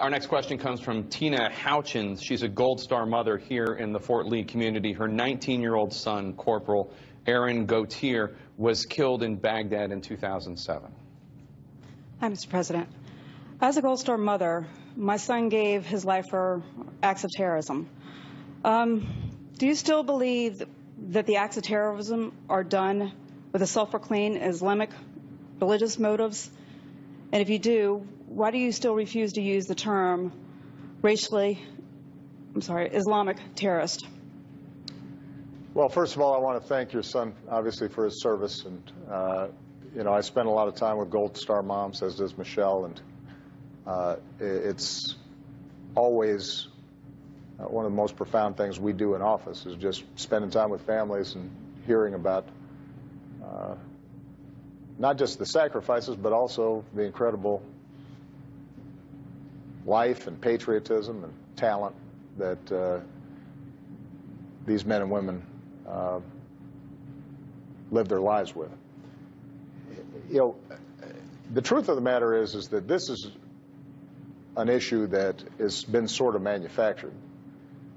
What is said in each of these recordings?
Our next question comes from Tina Houchins. She's a Gold Star mother here in the Fort Lee community. Her 19-year-old son, Corporal Aaron Gautier, was killed in Baghdad in 2007. Hi, Mr. President. As a Gold Star mother, my son gave his life for acts of terrorism. Do you still believe that the acts of terrorism are done with a self-proclaimed Islamic religious motives? And if you do, why do you still refuse to use the term Islamic terrorist? Well, first of all, I want to thank your son, obviously, for his service. And, I spend a lot of time with Gold Star moms, as does Michelle. And it's always one of the most profound things we do in office is just spending time with families and hearing about not just the sacrifices, but also the incredible life and patriotism and talent that these men and women live their lives with. The truth of the matter is that this is an issue that has been sort of manufactured,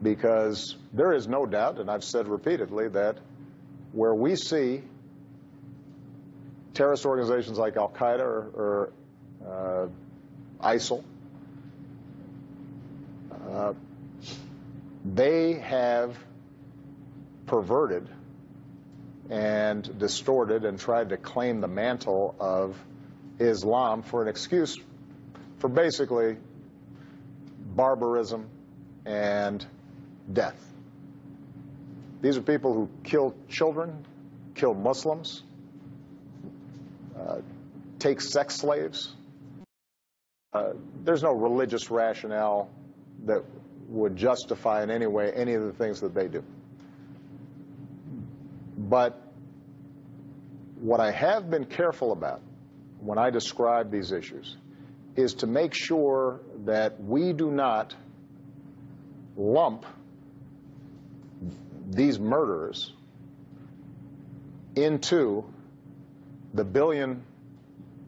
because there is no doubt, and I've said repeatedly, that where we see terrorist organizations like Al-Qaeda or ISIL, they have perverted and distorted and tried to claim the mantle of Islam for an excuse for basically barbarism and death. These are people who kill children, kill Muslims, take sex slaves. There's no religious rationale that would justify in any way any of the things that they do. But what I have been careful about when I describe these issues is to make sure that we do not lump these murderers into the billion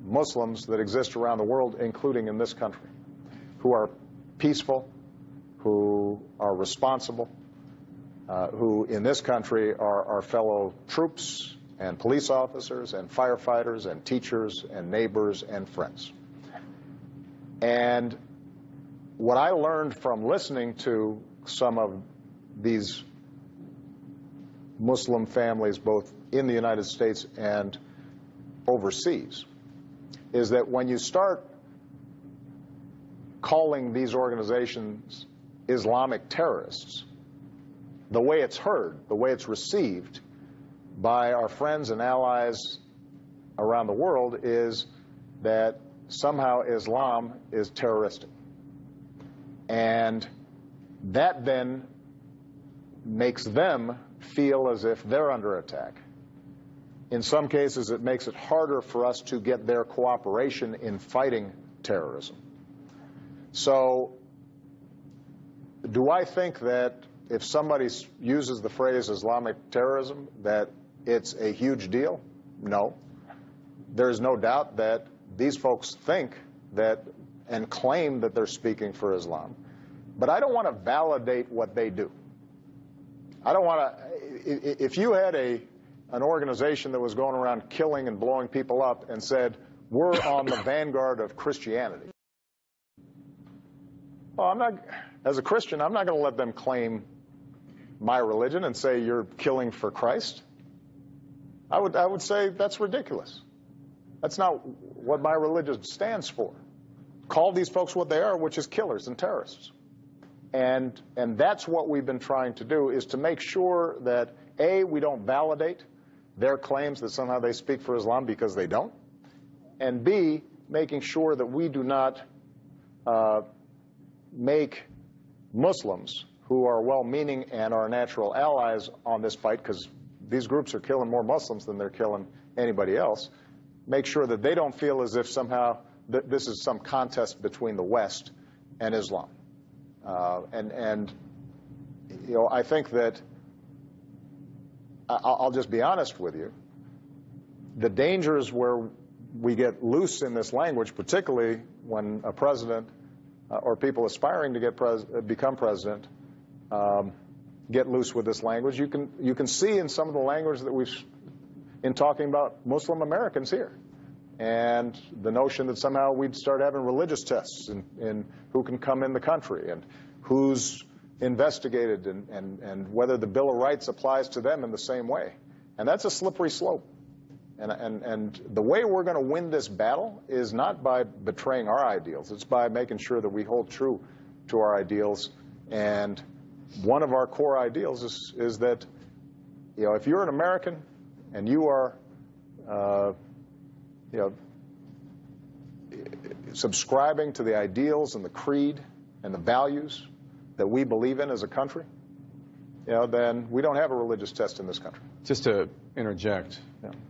Muslims that exist around the world, including in this country, who are peaceful, who are responsible, who in this country are our fellow troops and police officers and firefighters and teachers and neighbors and friends. And what I learned from listening to some of these Muslim families, both in the United States and overseas, is that when you start calling these organizations Islamic terrorists, the way it's heard, the way it's received by our friends and allies around the world is that somehow Islam is terroristic. And that then makes them feel as if they're under attack. In some cases, it makes it harder for us to get their cooperation in fighting terrorism. So, do I think that if somebody uses the phrase Islamic terrorism, that it's a huge deal? No. There's no doubt that these folks think that and claim that they're speaking for Islam. But I don't want to validate what they do. I don't want to, if you had an organization that was going around killing and blowing people up and said, we're on the vanguard of Christianity. Well, as a Christian, I'm not going to let them claim my religion and say you're killing for Christ. I would say that's ridiculous. That's not what my religion stands for. Call these folks what they are, which is killers and terrorists. And that's what we've been trying to do, is to make sure that, A, we don't validate their claims that somehow they speak for Islam, because they don't, and B, making sure that we do not make Muslims who are well-meaning and our natural allies on this fight, because these groups are killing more Muslims than they're killing anybody else, make sure that they don't feel as if somehow this is some contest between the West and Islam. I think that, I'll just be honest with you, the dangers where we get loose in this language, particularly when a president or people aspiring to become president get loose with this language. You can see in some of the language that in talking about Muslim Americans here, and the notion that somehow we'd start having religious tests in who can come in the country and who's investigated and whether the Bill of Rights applies to them in the same way. And that's a slippery slope. And the way we're going to win this battle is not by betraying our ideals. It's by making sure that we hold true to our ideals. And one of our core ideals is that, if you're an American and you are, subscribing to the ideals and the creed and the values that we believe in as a country, then we don't have a religious test in this country. Just to interject,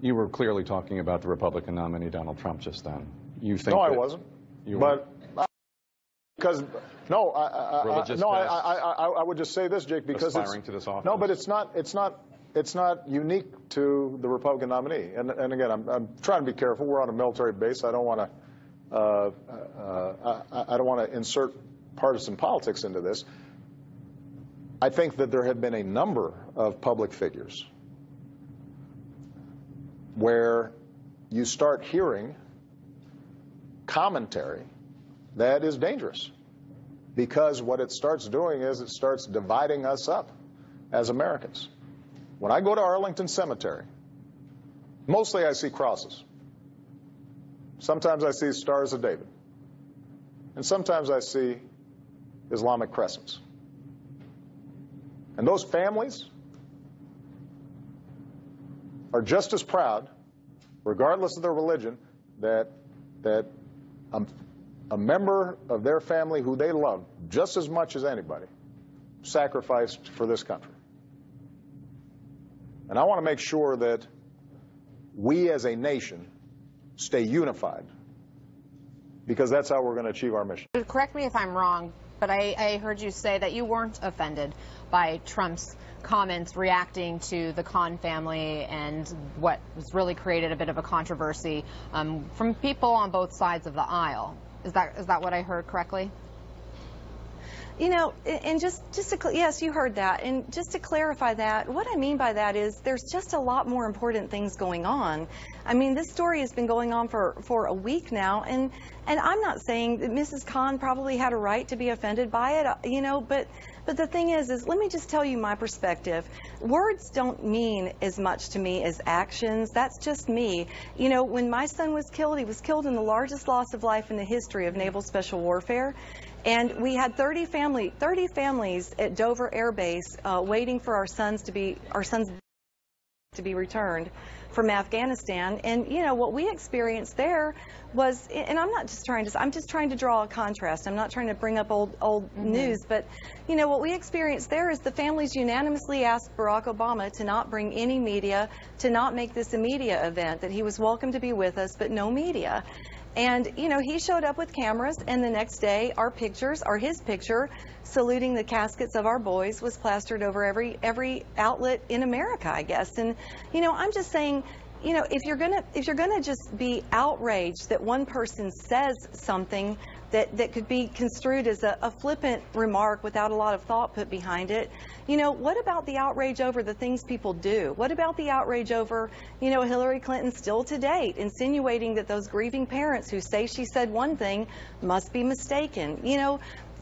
you were clearly talking about the Republican nominee, Donald Trump, just then. You think? No, I wasn't. Because I would just say this, Jake, because aspiring to this office. No, but it's not unique to the Republican nominee. And again, I'm trying to be careful. We're on a military base. I don't want to insert partisan politics into this. I think that there have been a number of public figures where you start hearing commentary that is dangerous, because what it starts doing is it starts dividing us up as Americans. When I go to Arlington Cemetery, mostly I see crosses. Sometimes I see Stars of David. And sometimes I see Islamic crescents. And those families are just as proud, regardless of their religion, that a member of their family who they love just as much as anybody sacrificed for this country. And I want to make sure that we as a nation stay unified, because that's how we're going to achieve our mission. Correct me if I'm wrong, but I heard you say that you weren't offended by Trump's comments reacting to the Khan family and what was really created a bit of a controversy from people on both sides of the aisle. Is that what I heard correctly? And yes, you heard that. And just to clarify that, what I mean by that is there's just a lot more important things going on. I mean, this story has been going on for a week now, and I'm not saying that Mrs. Khan probably had a right to be offended by it, but the thing is let me just tell you my perspective. Words don't mean as much to me as actions. That's just me. When my son was killed, he was killed in the largest loss of life in the history of naval special warfare. And we had 30 families at Dover Air Base waiting for our sons to be returned from Afghanistan. And what we experienced there was, and I'm just trying to draw a contrast. I'm not trying to bring up old news, but what we experienced there is the families unanimously asked Barack Obama to not bring any media, to not make this a media event, that he was welcome to be with us, but no media. And, he showed up with cameras, and the next day his picture saluting the caskets of our boys was plastered over every outlet in America, I guess. And, I'm just saying, if you're gonna just be outraged that one person says something that could be construed as a flippant remark without a lot of thought put behind it, what about the outrage over the things people do? What about the outrage over, Hillary Clinton still to date insinuating that those grieving parents who say she said one thing must be mistaken?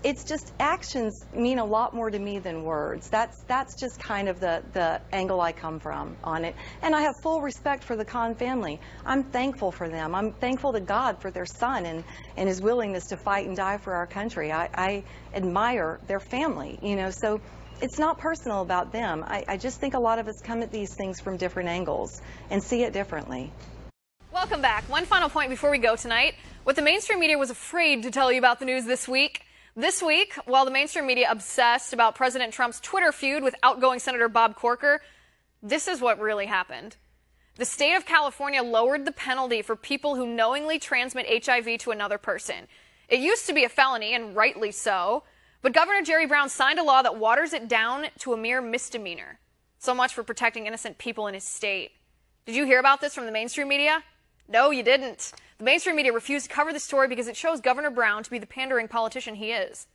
It's just actions mean a lot more to me than words. That's just kind of the angle I come from on it. And I have full respect for the Khan family. I'm thankful for them. I'm thankful to God for their son and his willingness to fight and die for our country. I admire their family, so it's not personal about them. I just think a lot of us come at these things from different angles and see it differently. Welcome back. One final point before we go tonight. What the mainstream media was afraid to tell you about the news this week. This week, while the mainstream media obsessed about President Trump's Twitter feud with outgoing Senator Bob Corker, this is what really happened. The state of California lowered the penalty for people who knowingly transmit HIV to another person. It used to be a felony, and rightly so, but Governor Jerry Brown signed a law that waters it down to a mere misdemeanor. So much for protecting innocent people in his state. Did you hear about this from the mainstream media? No, you didn't. The mainstream media refused to cover the story because it shows Governor Brown to be the pandering politician he is.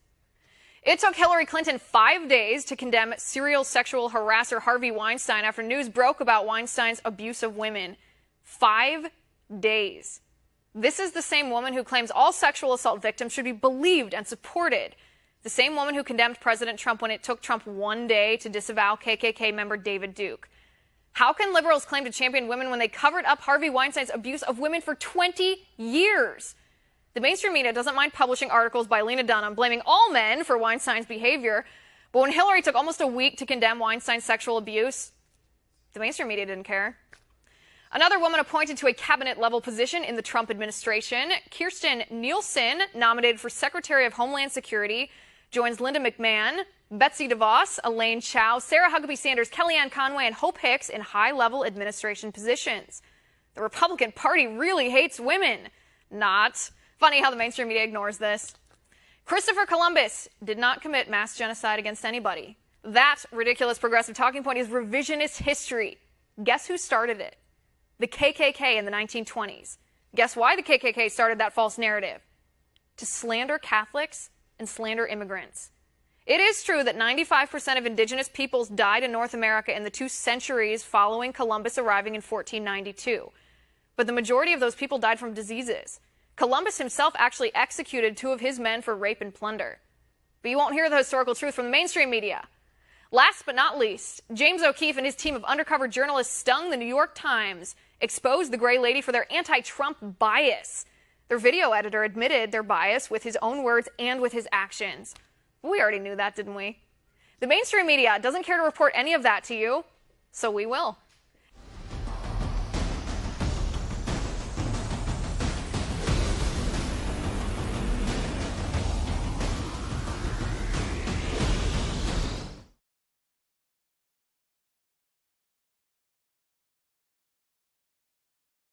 It took Hillary Clinton 5 days to condemn serial sexual harasser Harvey Weinstein after news broke about Weinstein's abuse of women. 5 days. This is the same woman who claims all sexual assault victims should be believed and supported. The same woman who condemned President Trump when it took Trump 1 day to disavow KKK member David Duke. How can liberals claim to champion women when they covered up Harvey Weinstein's abuse of women for 20 years? The mainstream media doesn't mind publishing articles by Lena Dunham blaming all men for Weinstein's behavior. But when Hillary took almost a week to condemn Weinstein's sexual abuse, the mainstream media didn't care. Another woman appointed to a cabinet-level position in the Trump administration, Kirstjen Nielsen, nominated for Secretary of Homeland Security, joins Linda McMahon, Betsy DeVos, Elaine Chao, Sarah Huckabee Sanders, Kellyanne Conway, and Hope Hicks in high-level administration positions. The Republican Party really hates women. Not. Funny how the mainstream media ignores this. Christopher Columbus did not commit mass genocide against anybody. That ridiculous progressive talking point is revisionist history. Guess who started it? The KKK in the 1920s. Guess why the KKK started that false narrative? To slander Catholics and slander immigrants. It is true that 95% of indigenous peoples died in North America in the 2 centuries following Columbus arriving in 1492. But the majority of those people died from diseases. Columbus himself actually executed 2 of his men for rape and plunder. But you won't hear the historical truth from the mainstream media. Last but not least, James O'Keefe and his team of undercover journalists stung the New York Times, exposed the Gray Lady for their anti-Trump bias. Their video editor admitted their bias with his own words and with his actions. We already knew that, didn't we? The mainstream media doesn't care to report any of that to you, so we will.